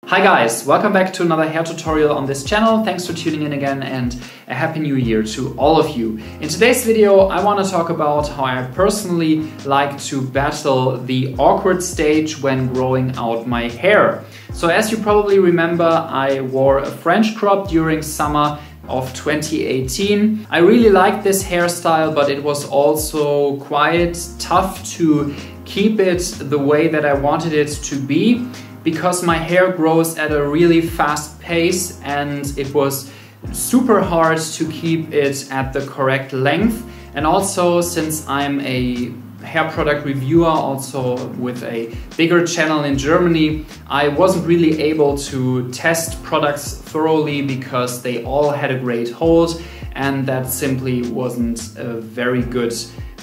Hi guys, welcome back to another hair tutorial on this channel. Thanks for tuning in again and a happy new year to all of you. In today's video I want to talk about how I personally like to battle the awkward stage when growing out my hair. So as you probably remember, I wore a French crop during summer of 2018. I really liked this hairstyle, but it was also quite tough to keep it the way that I wanted it to be, because my hair grows at a really fast pace and it was super hard to keep it at the correct length. And also, since I'm a hair product reviewer also with a bigger channel in Germany, I wasn't really able to test products thoroughly because they all had a great hold, and that simply wasn't a very good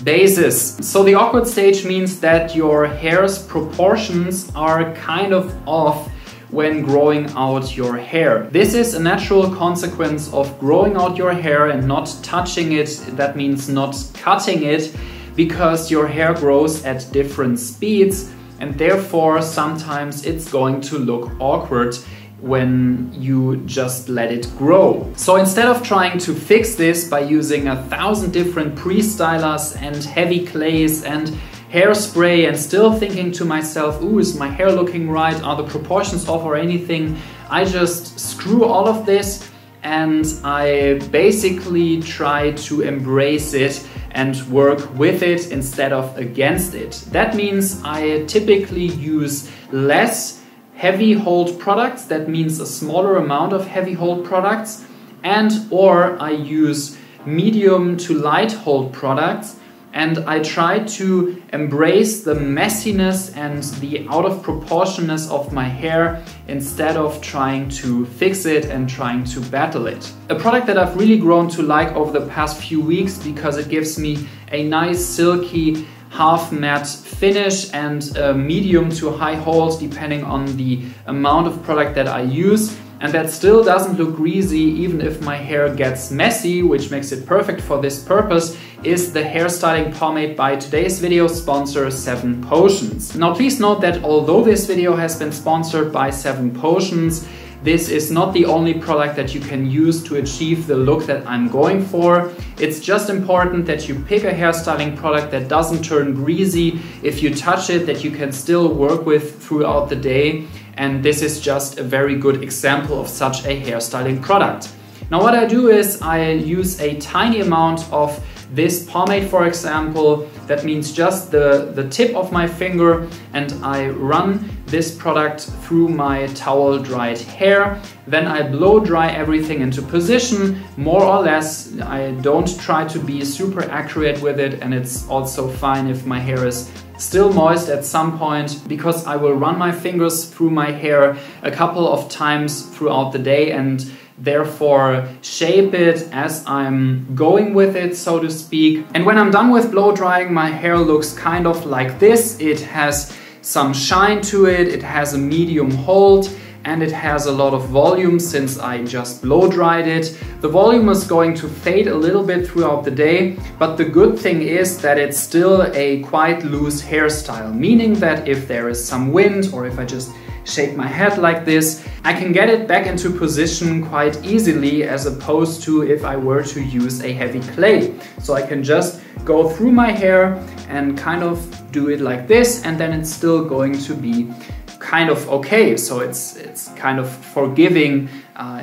basis. So the awkward stage means that your hair's proportions are kind of off when growing out your hair. This is a natural consequence of growing out your hair and not touching it. That means not cutting it, because your hair grows at different speeds and therefore sometimes it's going to look awkward when you just let it grow. So instead of trying to fix this by using 1,000 different pre-stylers and heavy clays and hairspray and still thinking to myself, ooh, is my hair looking right? Are the proportions off or anything? I just screw all of this and I basically try to embrace it and work with it instead of against it. That means I typically use less heavy hold products, that means a smaller amount of heavy hold products, and or I use medium to light hold products, and I try to embrace the messiness and the out of proportionness of my hair instead of trying to fix it and trying to battle it. A product that I've really grown to like over the past few weeks because it gives me a nice silky half matte finish and a medium to high hold depending on the amount of product that I use, and that still doesn't look greasy even if my hair gets messy, which makes it perfect for this purpose, is the hairstyling pomade by today's video sponsor 7 Potions. Now please note that although this video has been sponsored by 7 Potions, this is not the only product that you can use to achieve the look that I'm going for. It's just important that you pick a hairstyling product that doesn't turn greasy if you touch it, that you can still work with throughout the day. And this is just a very good example of such a hairstyling product. Now what I do is I use a tiny amount of this pomade, for example. That means just the tip of my finger, and I run this product through my towel dried hair. Then I blow dry everything into position, more or less. I don't try to be super accurate with it, and it's also fine if my hair is still moist at some point, because I will run my fingers through my hair a couple of times throughout the day and therefore shape it as I'm going with it, so to speak. And when I'm done with blow drying, my hair looks kind of like this. It has some shine to it, it has a medium hold, and it has a lot of volume since I just blow dried it. The volume is going to fade a little bit throughout the day, but the good thing is that it's still a quite loose hairstyle, meaning that if there is some wind or if I just shake my head like this, I can get it back into position quite easily, as opposed to if I were to use a heavy clay. So I can just go through my hair and kind of do it like this, and then it's still going to be kind of okay. So it's kind of forgiving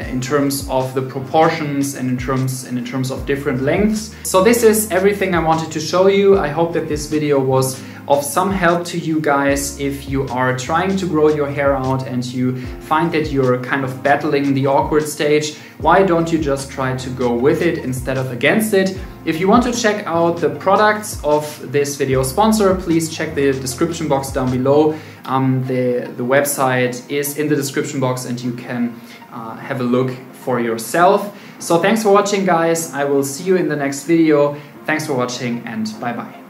in terms of the proportions and in terms of different lengths. So this is everything I wanted to show you. I hope that this video was of some help to you guys if you are trying to grow your hair out and you find that you're kind of battling the awkward stage. Why don't you just try to go with it instead of against it? If you want to check out the products of this video sponsor, please check the description box down below. The website is in the description box and you can have a look for yourself. So thanks for watching, guys. I will see you in the next video. Thanks for watching and bye bye.